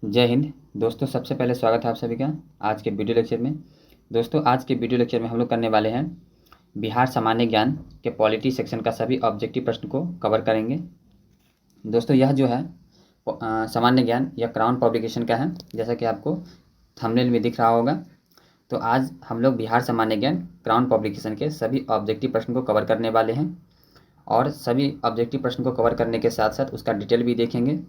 जय हिंद दोस्तों। सबसे पहले स्वागत है आप सभी का आज के वीडियो लेक्चर में। दोस्तों आज के वीडियो लेक्चर में हम लोग करने वाले हैं बिहार सामान्य ज्ञान के पॉलिटी सेक्शन का सभी ऑब्जेक्टिव प्रश्न को कवर करेंगे। दोस्तों यह जो है सामान्य ज्ञान या क्राउन पब्लिकेशन का है, जैसा कि आपको थंबनेल में दिख रहा होगा। तो आज हम लोग बिहार सामान्य ज्ञान क्राउन पब्लिकेशन के सभी ऑब्जेक्टिव प्रश्न को कवर करने वाले हैं और सभी ऑब्जेक्टिव प्रश्न को कवर करने के साथ साथ उसका डिटेल भी देखेंगे।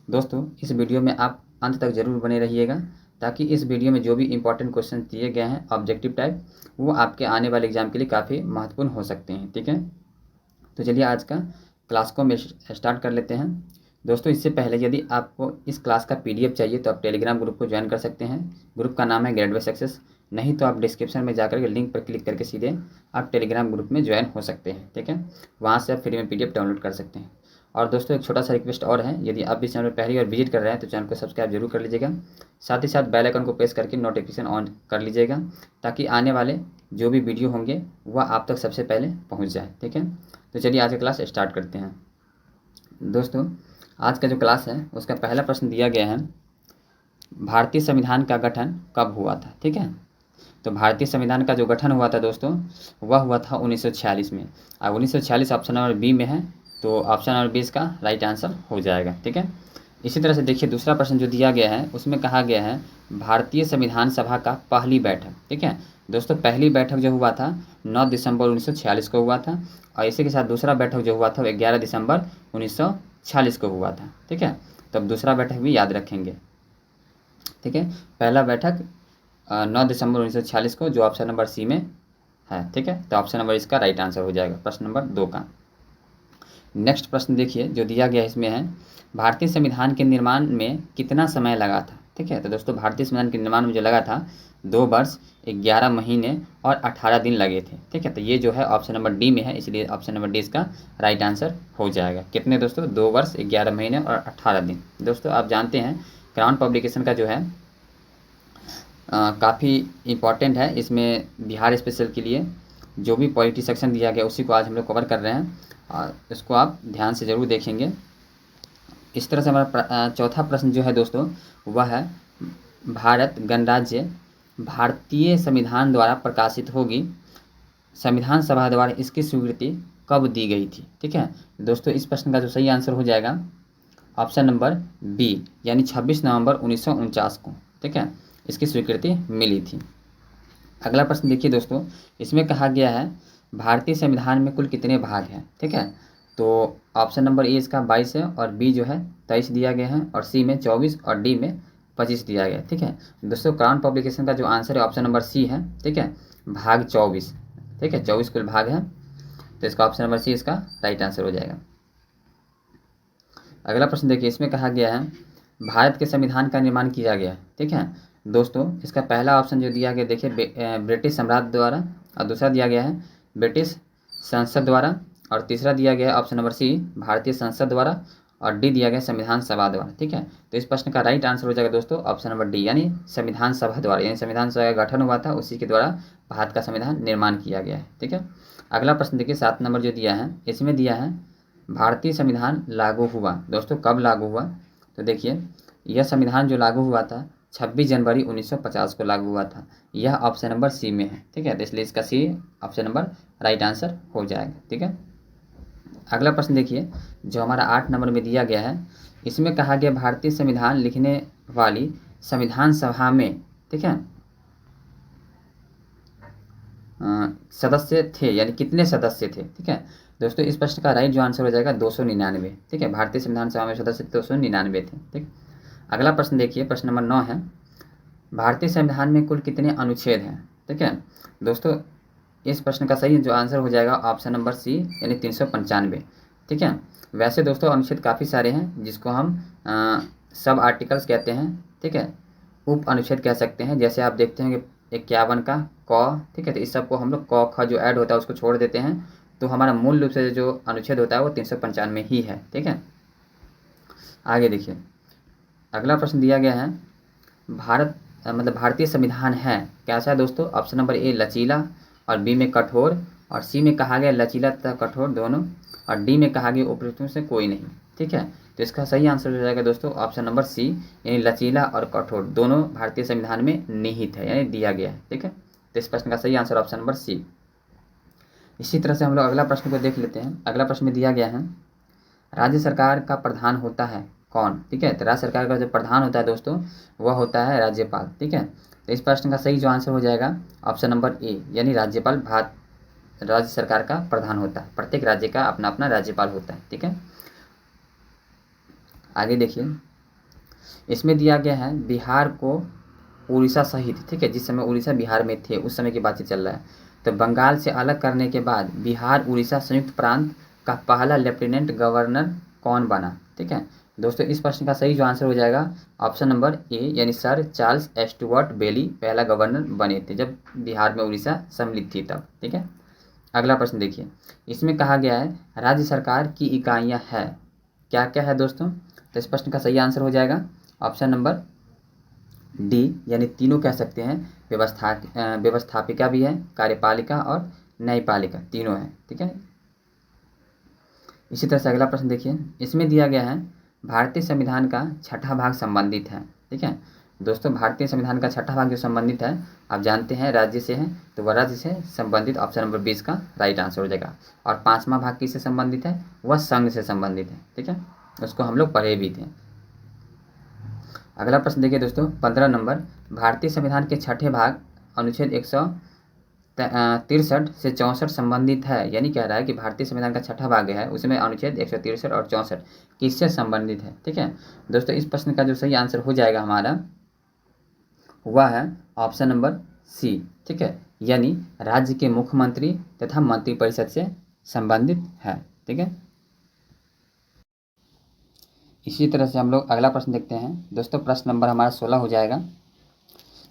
दोस्तों इस वीडियो में आप अंत तक ज़रूर बने रहिएगा, ताकि इस वीडियो में जो भी इंपॉर्टेंट क्वेश्चन दिए गए हैं ऑब्जेक्टिव टाइप, वो आपके आने वाले एग्जाम के लिए काफ़ी महत्वपूर्ण हो सकते हैं। ठीक है, तो चलिए आज का क्लास को हम स्टार्ट कर लेते हैं। दोस्तों इससे पहले यदि आपको इस क्लास का PDF चाहिए तो आप टेलीग्राम ग्रुप को ज्वाइन कर सकते हैं। ग्रुप का नाम है ग्रेडवे सक्सेस, नहीं तो आप डिस्क्रिप्शन में जाकर के लिंक पर क्लिक करके सीधे आप टेलीग्राम ग्रुप में ज्वाइन हो सकते हैं। ठीक है, वहाँ से आप फ्री में PDF डाउनलोड कर सकते हैं। और दोस्तों एक छोटा सा रिक्वेस्ट और है, यदि आप इस चैनल पर पहली बार विजिट कर रहे हैं तो चैनल को सब्सक्राइब जरूर कर लीजिएगा। साथ ही साथ बेल आइकन को प्रेस करके नोटिफिकेशन ऑन कर लीजिएगा, ताकि आने वाले जो भी वीडियो होंगे वह आप तक सबसे पहले पहुँच जाए। ठीक है, तो चलिए आज का क्लास स्टार्ट करते हैं। दोस्तों आज का जो क्लास है उसका पहला प्रश्न दिया गया है, भारतीय संविधान का गठन कब हुआ था। ठीक है, तो भारतीय संविधान का जो गठन हुआ था दोस्तों वह हुआ था 1946 में। अब 1946 ऑप्शन नंबर बी में है, तो ऑप्शन नंबर 20 का राइट आंसर हो जाएगा। ठीक है, इसी तरह से देखिए दूसरा प्रश्न जो दिया गया है उसमें कहा गया है भारतीय संविधान सभा का पहली बैठक। ठीक है दोस्तों, पहली बैठक जो हुआ था 9 दिसंबर 1946 को हुआ था, और इसी के साथ दूसरा बैठक जो हुआ था वो 11 दिसंबर 1946 को हुआ था। ठीक है, तो अब दूसरा बैठक भी याद रखेंगे। ठीक है, पहला बैठक 9 दिसंबर 1946 को, जो ऑप्शन नंबर सी में है। ठीक है, तो ऑप्शन नंबर इसका राइट आंसर हो जाएगा प्रश्न नंबर 2 का। नेक्स्ट प्रश्न देखिए जो दिया गया इसमें है, भारतीय संविधान के निर्माण में कितना समय लगा था। ठीक है, तो दोस्तों भारतीय संविधान के निर्माण में जो लगा था 2 वर्ष 11 महीने और 18 दिन लगे थे। ठीक है, तो ये जो है ऑप्शन नंबर डी में है, इसलिए ऑप्शन नंबर डी इसका राइट आंसर हो जाएगा। कितने दोस्तों, 2 वर्ष 11 महीने और 18 दिन। दोस्तों आप जानते हैं क्राउन पब्लिकेशन का जो है काफ़ी इम्पॉर्टेंट है, इसमें बिहार स्पेशल के लिए जो भी पॉलिटी सेक्शन दिया गया उसी को आज हम लोग कवर कर रहे हैं, और इसको आप ध्यान से ज़रूर देखेंगे। इस तरह से हमारा चौथा प्रश्न जो है दोस्तों वह है, भारत गणराज्य भारतीय संविधान द्वारा प्रकाशित होगी, संविधान सभा द्वारा इसकी स्वीकृति कब दी गई थी। ठीक है दोस्तों, इस प्रश्न का जो सही आंसर हो जाएगा ऑप्शन नंबर बी, यानी 26 नवंबर 1949 को। ठीक है, इसकी स्वीकृति मिली थी। अगला प्रश्न देखिए दोस्तों, इसमें कहा गया है भारतीय संविधान में कुल कितने भाग हैं। ठीक है, तो ऑप्शन नंबर ए इसका 22 है, और बी जो है 23 दिया गया है, और सी में 24 और डी में 25 दिया गया है। ठीक है दोस्तों, क्राउन पब्लिकेशन का जो आंसर है ऑप्शन नंबर सी है। ठीक है, भाग 24। ठीक है, 24 कुल भाग है, तो इसका ऑप्शन नंबर सी इसका राइट आंसर हो जाएगा। अगला प्रश्न देखिए, इसमें कहा गया है भारत के संविधान का निर्माण किया गया। ठीक है दोस्तों, इसका पहला ऑप्शन जो दिया गया देखिए ब्रिटिश सम्राट द्वारा, और दूसरा दिया गया है ब्रिटिश संसद द्वारा, और तीसरा दिया गया है ऑप्शन नंबर सी भारतीय संसद द्वारा, और डी दिया गया संविधान सभा द्वारा। ठीक है, तो इस प्रश्न का राइट आंसर हो जाएगा दोस्तों ऑप्शन नंबर डी, यानी संविधान सभा द्वारा, यानी संविधान सभा का गठन हुआ था, उसी के द्वारा भारत का संविधान निर्माण किया गया है। ठीक है, अगला प्रश्न देखिए 7 नंबर जो दिया है, इसमें दिया है भारतीय संविधान लागू हुआ। दोस्तों कब लागू हुआ, तो देखिए यह संविधान जो लागू हुआ था 26 जनवरी 1950 को लागू हुआ था, यह ऑप्शन नंबर सी में है। ठीक है, तो इसलिए इसका C option number right answer हो जाएगा। ठीक है, अगला प्रश्न देखिए जो हमारा 8 नंबर में दिया गया है, इसमें कहा गया भारतीय संविधान लिखने वाली संविधान सभा में, ठीक है, सदस्य थे, यानी कितने सदस्य थे। ठीक है दोस्तों, इस प्रश्न का राइट जो आंसर हो जाएगा 299। ठीक है, भारतीय संविधान सभा में सदस्य 299 थे। ठीक, अगला प्रश्न देखिए प्रश्न नंबर 9 है, भारतीय संविधान में कुल कितने अनुच्छेद हैं। ठीक है दोस्तों, इस प्रश्न का सही जो आंसर हो जाएगा ऑप्शन नंबर सी, यानी 395। ठीक है, वैसे दोस्तों अनुच्छेद काफ़ी सारे हैं, जिसको हम सब आर्टिकल्स कहते हैं। ठीक है, उप अनुच्छेद कह सकते हैं, जैसे आप देखते हैं कि 51 का क। ठीक है, तो इस सबको हम लोग क ख जो ऐड होता है उसको छोड़ देते हैं, तो हमारा मूल रूप से जो अनुच्छेद होता है वो 395 ही है। ठीक है, आगे देखिए अगला प्रश्न दिया गया है, भारतीय संविधान है कैसा है दोस्तों। ऑप्शन नंबर ए लचीला, और बी में कठोर, और सी में कहा गया लचीला तथा कठोर दोनों, और डी में कहा गया उपरोक्त में से कोई नहीं। ठीक है, तो इसका सही आंसर हो जाएगा दोस्तों ऑप्शन नंबर सी, यानी लचीला और कठोर दोनों भारतीय संविधान में निहित है, यानी दिया गया है। ठीक है, तो इस प्रश्न का सही आंसर ऑप्शन नंबर सी। इसी तरह से हम लोग अगला प्रश्न को देख लेते हैं। अगला प्रश्न में दिया गया है, राज्य सरकार का प्रधान होता है कौन? ठीक है, तो राज्य सरकार का जो प्रधान होता है दोस्तों वह होता है राज्यपाल। ठीक है, तो इस प्रश्न का सही जो आंसर हो जाएगा ऑप्शन नंबर ए, यानी राज्यपाल राज्य सरकार का प्रधान होता है। प्रत्येक राज्य का अपना अपना राज्यपाल होता है। ठीक है, आगे देखिए, इसमें दिया गया है बिहार को उड़ीसा सहित, ठीक है, जिस समय उड़ीसा बिहार में थे उस समय की बातचीत चल रहा है, तो बंगाल से अलग करने के बाद बिहार उड़ीसा संयुक्त प्रांत का पहला लेफ्टिनेंट गवर्नर कौन बना? ठीक है दोस्तों, इस प्रश्न का सही जो आंसर हो जाएगा ऑप्शन नंबर ए, यानी सर चार्ल्स स्टुअर्ट बेली पहला गवर्नर बने थे जब बिहार में उड़ीसा सम्मिलित थी तब। ठीक है, अगला प्रश्न देखिए, इसमें कहा गया है राज्य सरकार की इकाइयाँ है, क्या क्या है दोस्तों? तो इस प्रश्न का सही आंसर हो जाएगा ऑप्शन नंबर डी, यानी तीनों कह सकते हैं, व्यवस्थापिका भी है, कार्यपालिका और न्यायपालिका, तीनों है। ठीक है, इसी तरह से अगला प्रश्न देखिए, इसमें दिया गया है भारतीय संविधान का छठा भाग संबंधित है। ठीक है दोस्तों, भारतीय संविधान का छठा भाग जो संबंधित है आप जानते हैं राज्य से है, तो वह राज्य से संबंधित ऑप्शन नंबर 20 का राइट आंसर हो जाएगा। और पाँचवा भाग किससे संबंधित है? वह संघ से संबंधित है। ठीक है, उसको हम लोग पढ़े भी थे। अगला प्रश्न देखिए दोस्तों, 15 नंबर, भारतीय संविधान के छठे भाग अनुच्छेद 163 से 64 संबंधित है, यानी कह रहा है कि भारतीय संविधान का छठा भाग है उसमें अनुच्छेद 163 और 64 किससे संबंधित है? ठीक है दोस्तों, इस प्रश्न का जो सही आंसर हो जाएगा हमारा वह है ऑप्शन नंबर सी। ठीक है, यानी राज्य के मुख्यमंत्री तथा मंत्रिपरिषद से संबंधित है। ठीक है, इसी तरह से हम लोग अगला प्रश्न देखते हैं दोस्तों। प्रश्न नंबर हमारा 16 हो जाएगा।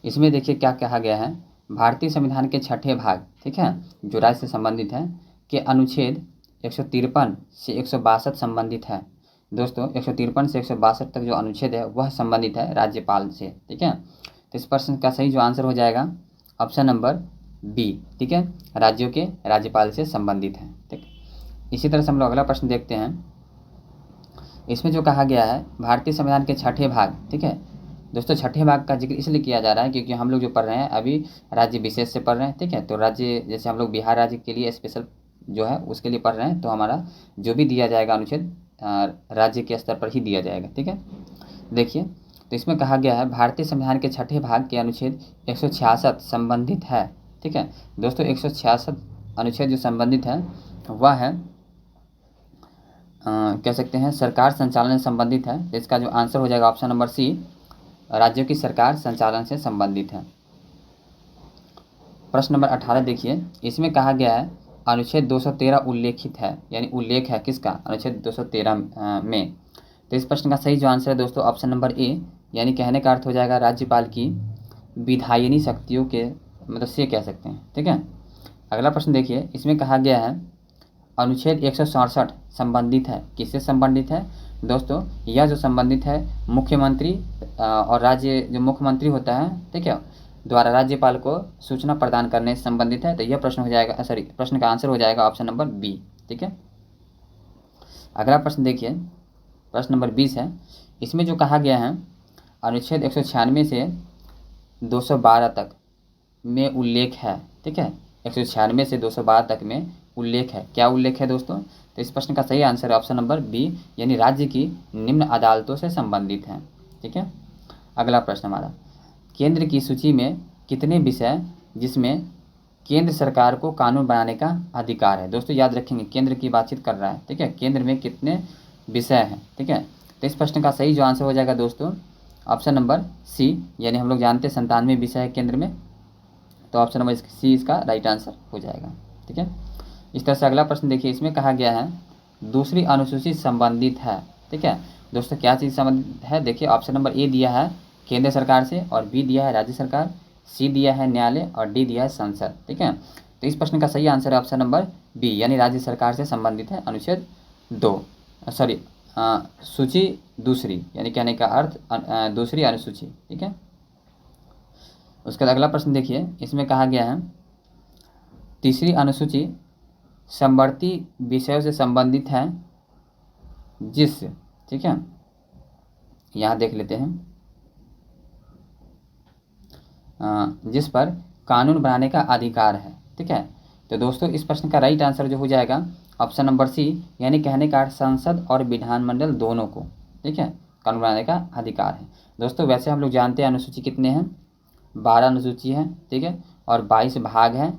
इसमें देखिए क्या कहा गया है, भारतीय संविधान के छठे भाग, ठीक है, जो राज्य से संबंधित है, के अनुच्छेद 153 से 162 संबंधित है। दोस्तों 153 से 162 तक जो अनुच्छेद है वह संबंधित है राज्यपाल से। ठीक है, तो इस प्रश्न का सही जो आंसर हो जाएगा ऑप्शन नंबर बी। ठीक है, राज्यों के राज्यपाल से संबंधित है। ठीक, इसी तरह से हम लोग अगला प्रश्न देखते हैं। इसमें जो कहा गया है भारतीय संविधान के छठे भाग, ठीक है दोस्तों, छठे भाग का जिक्र इसलिए किया जा रहा है क्योंकि हम लोग जो पढ़ रहे हैं अभी राज्य विशेष से पढ़ रहे हैं। ठीक है, तो राज्य जैसे हम लोग बिहार राज्य के लिए स्पेशल जो है उसके लिए पढ़ रहे हैं, तो हमारा जो भी दिया जाएगा अनुच्छेद राज्य के स्तर पर ही दिया जाएगा। ठीक है, देखिए, तो इसमें कहा गया है भारतीय संविधान के छठे भाग के अनुच्छेद 166 संबंधित है। ठीक है दोस्तों, 166 अनुच्छेद जो संबंधित है वह है कह सकते हैं सरकार संचालन से संबंधित है। इसका जो आंसर हो जाएगा ऑप्शन नंबर सी, राज्यों की सरकार संचालन से संबंधित है। प्रश्न नंबर 18 देखिए, इसमें कहा गया है अनुच्छेद 213 उल्लेखित है, यानी उल्लेख है किसका? अनुच्छेद 213 में। तो इस प्रश्न का सही जो आंसर है दोस्तों ऑप्शन नंबर ए, यानी कहने का अर्थ हो जाएगा राज्यपाल की विधायिनी शक्तियों के मतलब से कह सकते हैं। ठीक है, अगला प्रश्न देखिए, इसमें कहा गया है अनुच्छेद 167 संबंधित है, किससे संबंधित है? दोस्तों यह जो संबंधित है मुख्यमंत्री और राज्य जो मुख्यमंत्री होता है, ठीक है, द्वारा राज्यपाल को सूचना प्रदान करने से संबंधित है। तो यह प्रश्न हो जाएगा प्रश्न का आंसर हो जाएगा ऑप्शन नंबर बी। ठीक है, अगला प्रश्न देखिए, प्रश्न नंबर 20 है। इसमें जो कहा गया है अनुच्छेद 196 से 212 तक में उल्लेख है। ठीक है, 196 से 212 तक में उल्लेख है, क्या उल्लेख है दोस्तों? तो इस प्रश्न का सही आंसर है ऑप्शन नंबर बी, यानी राज्य की निम्न अदालतों से संबंधित है। ठीक है, अगला प्रश्न हमारा, केंद्र की सूची में कितने विषय जिसमें केंद्र सरकार को कानून बनाने का अधिकार है? दोस्तों याद रखेंगे केंद्र की बातचीत कर रहा है। ठीक है, केंद्र में कितने विषय हैं? ठीक है, तो इस प्रश्न का सही जो आंसर हो जाएगा दोस्तों ऑप्शन नंबर सी, यानी हम लोग जानते हैं 97 विषय है केंद्र में, तो ऑप्शन नंबर सी इसका राइट आंसर हो जाएगा। ठीक है, इस तरह से अगला प्रश्न देखिए, इसमें कहा गया है दूसरी अनुसूची संबंधित है। ठीक है दोस्तों, क्या चीज़ संबंधित है? देखिए ऑप्शन नंबर ए दिया है केंद्र सरकार से, और बी दिया है राज्य सरकार, सी दिया है न्यायालय, और डी दिया है संसद। ठीक है, तो इस प्रश्न का सही आंसर है ऑप्शन नंबर बी, यानी राज्य सरकार से संबंधित है अनुच्छेद 2 सूची दूसरी, यानी कहने का अर्थ दूसरी अनुसूची। ठीक है, उसके बाद अगला प्रश्न देखिए, इसमें कहा गया है तीसरी अनुसूची समवर्ती विषयों से संबंधित है जिस ठीक है, यहाँ देख लेते हैं, जिस पर कानून बनाने का अधिकार है। ठीक है, तो दोस्तों इस प्रश्न का राइट आंसर जो हो जाएगा ऑप्शन नंबर सी, यानी कहने का अर्थ संसद और विधानमंडल दोनों को, ठीक है, कानून बनाने का अधिकार है। दोस्तों वैसे हम लोग जानते हैं अनुसूची कितने हैं, 12 अनुसूची है, ठीक है, और 22 भाग हैं।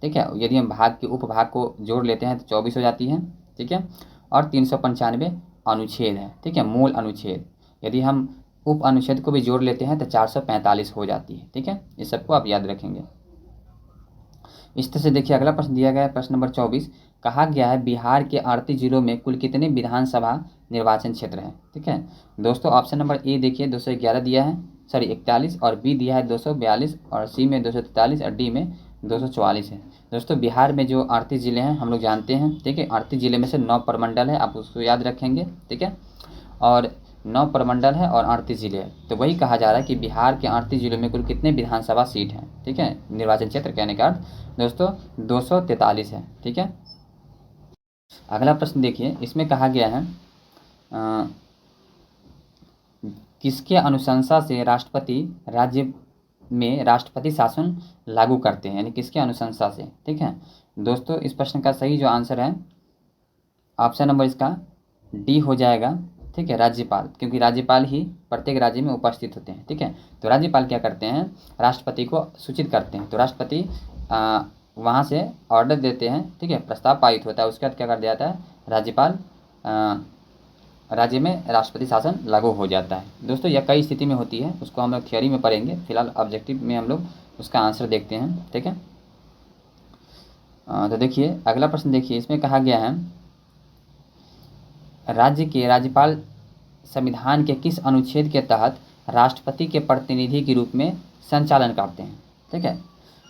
ठीक है, यदि हम भाग के उपभाग को जोड़ लेते हैं तो 24 हो जाती है। ठीक है, और 395 अनुच्छेद है। ठीक है, मूल अनुच्छेद, यदि हम उप अनुच्छेद को भी जोड़ लेते हैं तो 445 हो जाती है। ठीक है, इस सबको आप याद रखेंगे। इस तरह से देखिए अगला प्रश्न दिया गया है, प्रश्न नंबर 24, कहा गया है बिहार के 38 जिलों में कुल कितने विधानसभा निर्वाचन क्षेत्र हैं। ठीक है, दोस्तों ऑप्शन नंबर ए देखिए 211 दिया है, सॉरी 41, और बी दिया है 242, और सी में 243, और डी में 244 है। दोस्तों बिहार में जो 38 ज़िले हैं हम लोग जानते हैं। ठीक है, 38 ज़िले में से 9 प्रमंडल है, आप उसको याद रखेंगे। ठीक है, और 9 प्रमंडल है और 38 ज़िले हैं, तो वही कहा जा रहा है कि बिहार के 38 ज़िलों में कुल कितने विधानसभा सीट हैं। ठीक है, निर्वाचन क्षेत्र कहने का अर्थ दोस्तों 243 है। ठीक है, अगला प्रश्न देखिए, इसमें कहा गया है किसके अनुशंसा से राष्ट्रपति राज्य में राष्ट्रपति शासन लागू करते हैं, यानी किसके अनुशंसा से। ठीक है, दोस्तों इस प्रश्न का सही जो आंसर है ऑप्शन नंबर इसका डी हो जाएगा। ठीक है, राज्यपाल, क्योंकि राज्यपाल ही प्रत्येक राज्य में उपस्थित होते हैं। ठीक है, तो राज्यपाल क्या करते हैं, राष्ट्रपति को सूचित करते हैं, तो राष्ट्रपति वहाँ से ऑर्डर देते हैं। ठीक है, प्रस्ताव पारित होता है, उसके बाद क्या कर दिया जाता है, राज्यपाल राज्य में राष्ट्रपति शासन लागू हो जाता है। दोस्तों यह कई स्थिति में होती है, उसको हम लोग थियोरी में पढ़ेंगे, फिलहाल ऑब्जेक्टिव में हम लोग उसका आंसर देखते हैं। ठीक है, तो देखिए अगला प्रश्न देखिए, इसमें कहा गया है राज्य के राज्यपाल संविधान के किस अनुच्छेद के तहत राष्ट्रपति के प्रतिनिधि के रूप में संचालन करते हैं। ठीक है,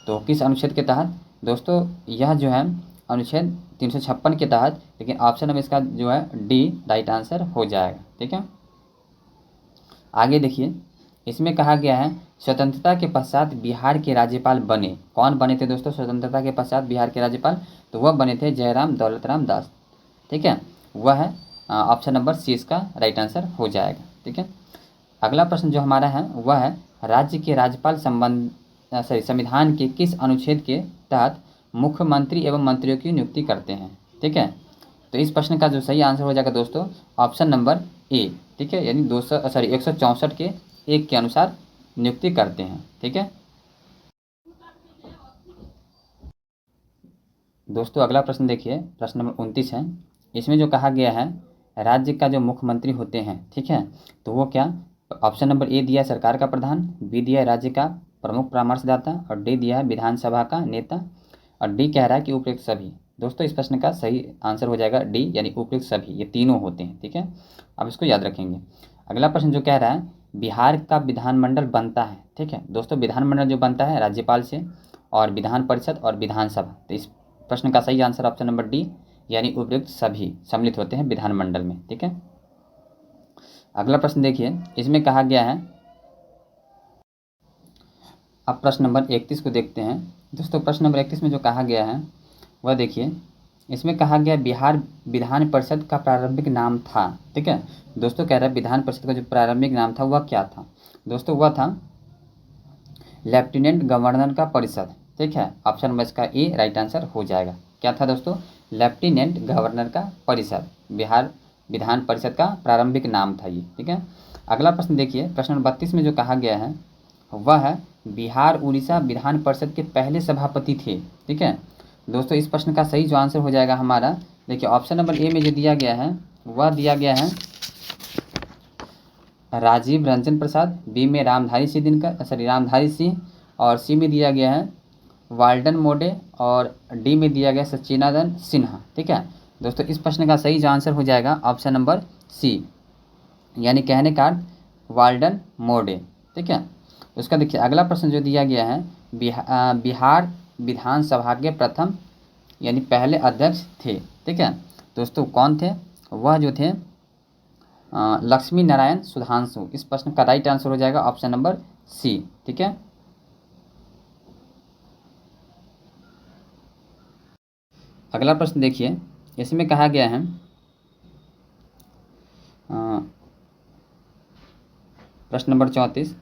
तो किस अनुच्छेद के तहत, दोस्तों यह जो है अनुच्छेद 356 के तहत, लेकिन ऑप्शन में इसका जो है डी राइट आंसर हो जाएगा। ठीक है, आगे देखिए, इसमें कहा गया है स्वतंत्रता के पश्चात बिहार के राज्यपाल बने, कौन बने थे दोस्तों स्वतंत्रता के पश्चात बिहार के राज्यपाल, तो वह बने थे जयराम दौलतराम दास। ठीक है, वह है ऑप्शन नंबर सी इसका राइट आंसर हो जाएगा। ठीक है, अगला प्रश्न जो हमारा है वह है राज्य के राज्यपाल संविधान के किस अनुच्छेद के तहत मुख्यमंत्री एवं मंत्रियों की नियुक्ति करते हैं। ठीक है, तो इस प्रश्न का जो सही आंसर हो जाएगा दोस्तों ऑप्शन नंबर ए। ठीक है, यानी 164 के 1 के अनुसार नियुक्ति करते हैं। ठीक है, दोस्तों अगला प्रश्न देखिए, प्रश्न नंबर 29 है, इसमें जो कहा गया है राज्य का जो मुख्यमंत्री होते हैं, ठीक है, तो वो क्या, ऑप्शन नंबर ए दिया है सरकार का प्रधान, बी दिया है राज्य का प्रमुख परामर्शदाता, और डी दिया है विधानसभा का नेता, और डी कह रहा है कि उपयुक्त सभी। दोस्तों इस प्रश्न का सही आंसर हो जाएगा डी, यानी उपयुक्त सभी, ये तीनों होते हैं। ठीक है, अब इसको याद रखेंगे। अगला प्रश्न जो कह रहा है बिहार का विधानमंडल बनता है। ठीक है, दोस्तों विधानमंडल जो बनता है राज्यपाल से, और विधान परिषद और विधानसभा, तो इस प्रश्न का सही आंसर ऑप्शन नंबर डी, यानी उपयुक्त सभी सम्मिलित होते हैं विधानमंडल में। ठीक है, अगला प्रश्न देखिए, इसमें कहा गया है, अब प्रश्न नंबर 31 को देखते हैं। दोस्तों प्रश्न नंबर 31 में जो कहा गया है वह देखिए, इसमें कहा गया बिहार विधान परिषद का प्रारंभिक नाम था। ठीक है, दोस्तों कह रहा है विधान परिषद का जो प्रारंभिक नाम था वह क्या था, दोस्तों वह था लेफ्टिनेंट गवर्नर का परिषद। ठीक है, ऑप्शन नंबर इसका ए राइट आंसर हो जाएगा। क्या था दोस्तों, लेफ्टिनेंट गवर्नर का परिषद, बिहार विधान परिषद का प्रारंभिक नाम था ये। ठीक है, अगला प्रश्न देखिए, प्रश्न नंबर 32 में जो कहा गया है वह है बिहार उड़ीसा विधान परिषद के पहले सभापति थे। ठीक है, दोस्तों इस प्रश्न का सही जो आंसर हो जाएगा हमारा, देखिए ऑप्शन नंबर ए में जो दिया गया है वह दिया गया है राजीव रंजन प्रसाद, बी में रामधारी सिंह, और सी में दिया गया है वाल्डन मोडे, और डी में दिया गया सच्चिदानंद सिन्हा। ठीक है, दोस्तों इस प्रश्न का सही जो आंसर हो जाएगा ऑप्शन नंबर सी, यानी कहने का वाल्डन मोडे। ठीक है, उसका देखिए अगला प्रश्न जो दिया गया है बिहार विधानसभा के प्रथम यानी पहले अध्यक्ष थे। ठीक है, दोस्तों कौन थे, वह जो थे लक्ष्मी नारायण सुधांशु। इस प्रश्न का राइट आंसर हो जाएगा ऑप्शन नंबर सी। ठीक है, अगला प्रश्न देखिए, इसमें कहा गया है प्रश्न नंबर 34,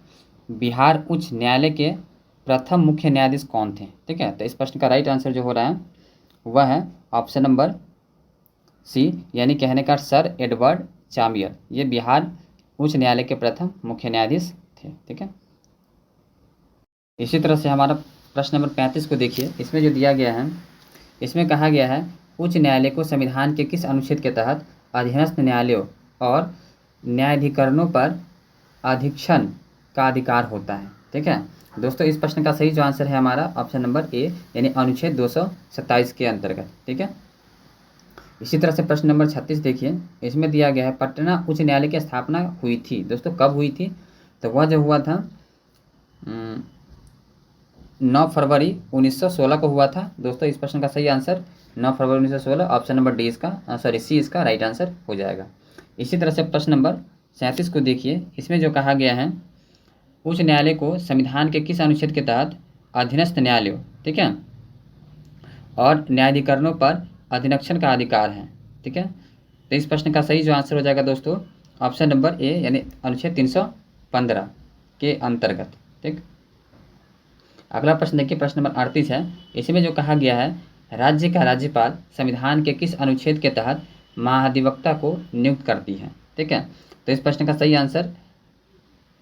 बिहार उच्च न्यायालय के प्रथम मुख्य न्यायाधीश कौन थे? ठीक है, तो इस प्रश्न का राइट आंसर जो हो रहा है वह है ऑप्शन नंबर सी, यानी कहने का सर एडवर्ड चामियर। ये बिहार उच्च न्यायालय के प्रथम मुख्य न्यायाधीश थे। ठीक है, इसी तरह से हमारा प्रश्न नंबर 35 को देखिए। इसमें जो दिया गया है, इसमें कहा गया है उच्च न्यायालय को संविधान के किस अनुच्छेद के तहत अधीनस्थ न्यायालयों और न्यायाधिकरणों पर अधीक्षण का अधिकार होता है? ठीक है दोस्तों, इस प्रश्न का सही जो आंसर है हमारा ऑप्शन नंबर ए, यानी अनुच्छेद 227 के अंतर्गत। ठीक है, इसी तरह से प्रश्न नंबर 36 देखिए। इसमें दिया गया है पटना उच्च न्यायालय की स्थापना हुई थी। दोस्तों कब हुई थी? तो वह जो हुआ था 9 फरवरी 1916 को हुआ था। दोस्तों इस प्रश्न का सही आंसर 9 फरवरी 1916, ऑप्शन नंबर डी इसका सी इसका राइट आंसर हो जाएगा। इसी तरह से प्रश्न नंबर 37 को देखिए। इसमें जो कहा गया है उच्च न्यायालय को संविधान के किस अनुच्छेद के तहत अधीनस्थ न्यायालयों, ठीक है, और न्यायाधिकरणों पर अधीक्षण का अधिकार है? ठीक है, तो इस प्रश्न का सही जो आंसर हो जाएगा दोस्तों ऑप्शन नंबर ए, यानी अनुच्छेद 315 के अंतर्गत। ठीक, अगला प्रश्न देखिए, प्रश्न नंबर 38 है। इसमें जो कहा गया है राज्य का राज्यपाल संविधान के किस अनुच्छेद के तहत महाधिवक्ता को नियुक्त करती है? ठीक है, तो इस प्रश्न का सही आंसर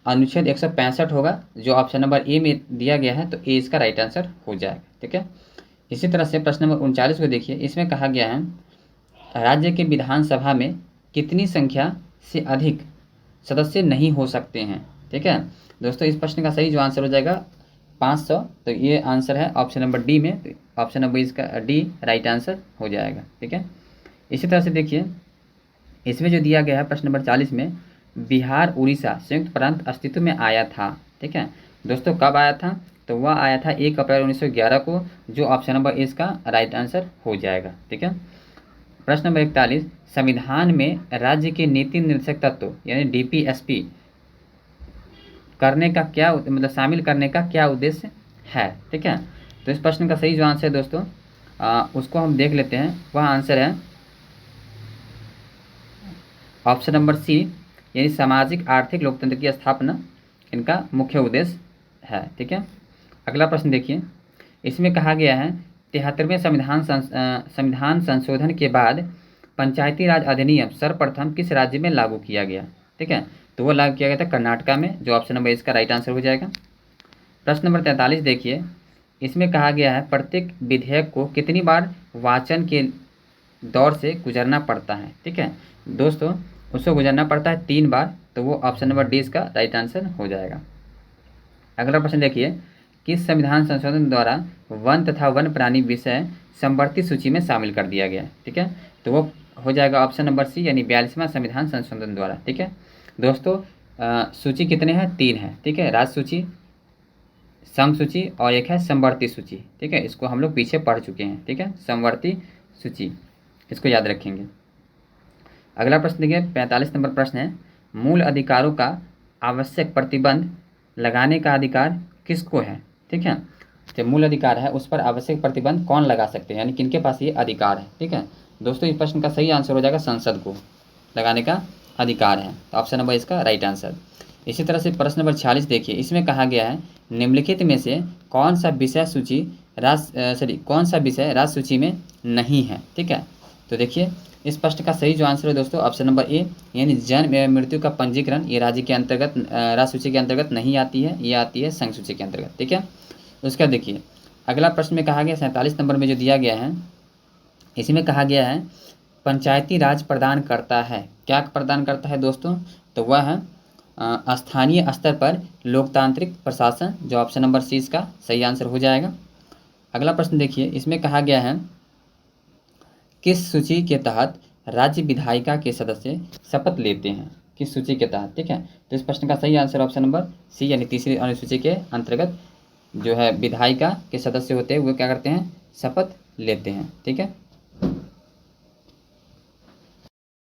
अनुच्छेद 165 होगा, जो ऑप्शन नंबर ए में दिया गया है, तो ए इसका राइट आंसर हो जाएगा। ठीक है, इसी तरह से प्रश्न नंबर 39 को देखिए। इसमें कहा गया है राज्य के विधानसभा में कितनी संख्या से अधिक सदस्य नहीं हो सकते हैं? ठीक है दोस्तों, इस प्रश्न का सही जो आंसर हो जाएगा 500, तो ये आंसर है ऑप्शन नंबर डी में, तो ऑप्शन नंबर इसका डी राइट आंसर हो जाएगा। ठीक है, इसी तरह से देखिए इसमें जो दिया गया है प्रश्न नंबर 40 में बिहार उड़ीसा संयुक्त प्रांत अस्तित्व में आया था। ठीक है दोस्तों, कब आया था? तो वह आया था 1 अप्रैल 1911 को, जो ऑप्शन नंबर ए इसका राइट आंसर हो जाएगा। ठीक है, प्रश्न नंबर 41, संविधान में राज्य के नीति निर्देशक तत्व यानी डीपीएसपी करने का क्या मतलब शामिल करने का क्या उद्देश्य है? ठीक है, तो इस प्रश्न का सही जो आंसर है दोस्तों उसको हम देख लेते हैं। वह आंसर है ऑप्शन नंबर सी, यानी सामाजिक आर्थिक लोकतंत्र की स्थापना इनका मुख्य उद्देश्य है। ठीक है, अगला प्रश्न देखिए। इसमें कहा गया है 73वें संविधान संशोधन के बाद पंचायती राज अधिनियम सर्वप्रथम किस राज्य में लागू किया गया? ठीक है, तो वो लागू किया गया था कर्नाटक में, जो ऑप्शन नंबर इसका राइट आंसर हो जाएगा। प्रश्न नंबर 43 देखिए। इसमें कहा गया है प्रत्येक विधेयक को कितनी बार वाचन के दौर से गुजरना पड़ता है? ठीक है दोस्तों, उसको गुजरना पड़ता है 3 बार, तो वो ऑप्शन नंबर डी इसका राइट आंसर हो जाएगा। अगला प्रश्न देखिए, किस संविधान संशोधन द्वारा वन तथा वन प्राणी विषय समवर्ती सूची में शामिल कर दिया गया? ठीक है, तो वो हो जाएगा ऑप्शन नंबर सी, यानी 42वां संविधान संशोधन द्वारा। ठीक है दोस्तों, सूची कितने हैं? 3 है। ठीक है, राज सूची, सम सूची और एक है समवर्ती सूची। ठीक है, इसको हम लोग पीछे पढ़ चुके हैं। ठीक है, समवर्ती सूची, इसको याद रखेंगे। अगला प्रश्न देखिए, 45 नंबर प्रश्न है, मूल अधिकारों का आवश्यक प्रतिबंध लगाने का अधिकार किसको है? ठीक है, जो मूल अधिकार है उस पर आवश्यक प्रतिबंध कौन लगा सकते हैं, यानी किनके पास ये अधिकार है? ठीक है दोस्तों, इस प्रश्न का सही आंसर हो जाएगा संसद को लगाने का अधिकार है, तो ऑप्शन नंबर इसका राइट आंसर। इसी तरह से प्रश्न नंबर 46 देखिए। इसमें कहा गया है निम्नलिखित में से कौन सा विषय राज सूची में नहीं है? ठीक है, तो देखिए इस प्रश्न का सही जो आंसर है दोस्तों ऑप्शन नंबर ए, यानी जन्म एवं मृत्यु का पंजीकरण, ये राज्य के अंतर्गत राज सूची के अंतर्गत नहीं आती है, ये आती है संघ सूची के अंतर्गत। ठीक है, उसका देखिए अगला प्रश्न में कहा गया 47 नंबर में जो दिया गया है, इसमें कहा गया है पंचायती राज प्रदान करता है, क्या प्रदान करता है दोस्तों? तो वह है स्थानीय स्तर पर लोकतांत्रिक प्रशासन, जो ऑप्शन नंबर सी इसका सही आंसर हो जाएगा। अगला प्रश्न देखिए। इसमें कहा गया है किस सूची के तहत राज्य विधायिका के सदस्य शपथ लेते हैं? किस सूची के तहत? ठीक है, तो इस प्रश्न का सही आंसर ऑप्शन नंबर सी, यानी तीसरी अनुसूची के अंतर्गत जो है विधायिका के सदस्य होते हैं वो क्या करते हैं? शपथ लेते हैं। ठीक है।